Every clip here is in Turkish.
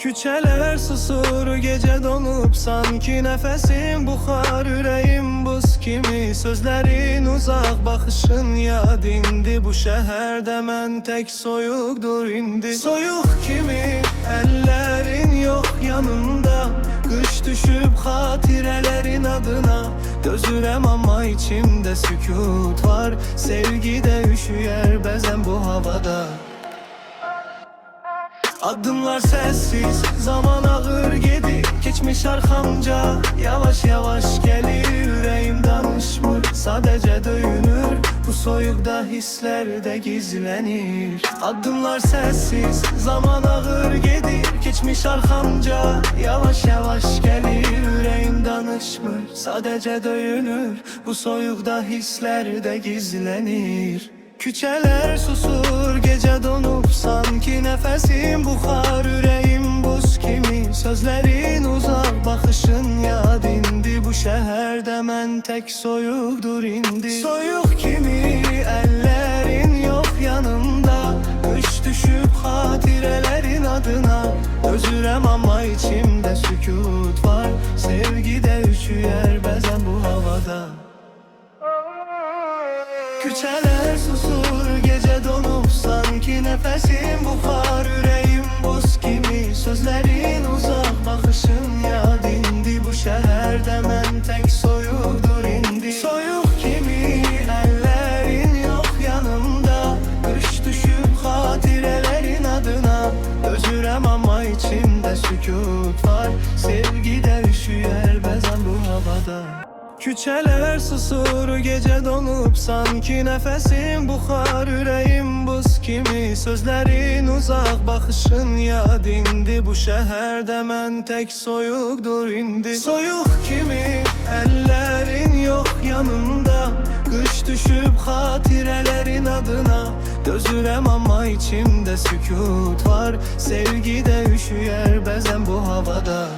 Küçələr susur, gece donup sanki nefesim buxar, yüreğim buz kimi. Sözlerin uzak, bakışın yad indi. Bu şehirde mən tek soyuqdur indi. Soyuq kimi, ellerin yok yanımda. Kış düşüp hatirelerin adına. Dözürəm ama içimde sükut var. Sevgide üşüyer bezem bu havada. Adımlar sessiz, zaman ağır gedir. Geçmiş arkamca, yavaş yavaş gelir. Yüreğim danışmır, sadece döyünür. Bu soyukta hisler de gizlenir. Adımlar sessiz, zaman ağır gedir. Geçmiş arkamca, yavaş yavaş gelir. Yüreğim danışmır, sadece döyünür. Bu soyukta hisler de gizlenir. Küçələr susur, gece donup sanki nefesim buxar, yüreğim buz kimi. Sözlerin uzak, bakışın yad indi. Bu şehirde mən tek soyuqdur indi. Soyuq kimi, ellerin yok yanımda. Kış düşüp hatirelerin adına. Özürəm ama içimde sükut var. Sevgide üşüyer bezem bu havada. Küçələr susur, gece donup sanki nefesim buxar, yüreğim buz kimi. Sözlerin uzak, bakışın yad indi. Bu şehirde mən tek soyuqdur indi. Soyuq kimi, ellerin yok yanımda. Kış düşüp hatirelerin adına. Özürəm ama içimde sükut var. Sevgide üşüyer bezem bu havada. Küçələr susur, gece donup sanki nefesim buxar, yüreğim buz kimi. Sözlerin uzak, bakışın yad indi. Bu şehirde mən tek soyuqdur indi. Soyuq kimi, ellerin yok yanımda. Kış düşüp hatirelerin adına. Dözürəm ama içimde sükut var. Sevgide üşüyer bezem bu havada.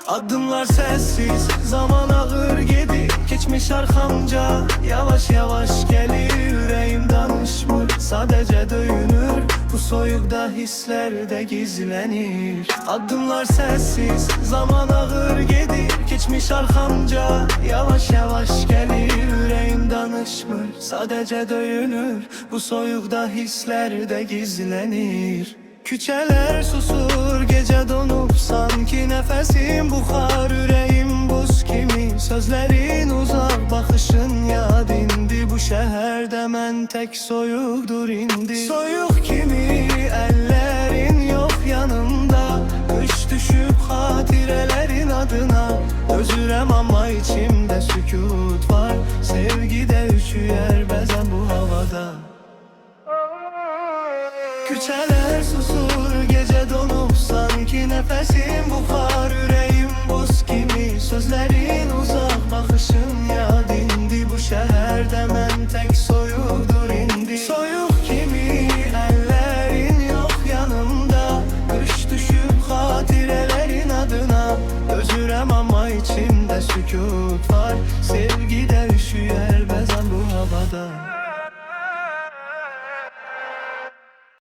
Adımlar sessiz, zaman ağır gedir. Geçmiş arkamca, yavaş yavaş gelir. Yüreğim danışmır, sadece döyünür. Bu soyukta hisler de gizlenir. Adımlar sessiz, zaman ağır gedir. Geçmiş arkamca, yavaş yavaş gelir. Yüreğim danışmır, sadece döyünür. Bu soyukta hisler de gizlenir. Küçələr susur, gece donup sanki nefesim buxar, yüreğim buz kimi. Sözlerin uzak, bakışın yad indi. Bu şehirde mən tek soyuqdur indi. Soyuq kimi, eller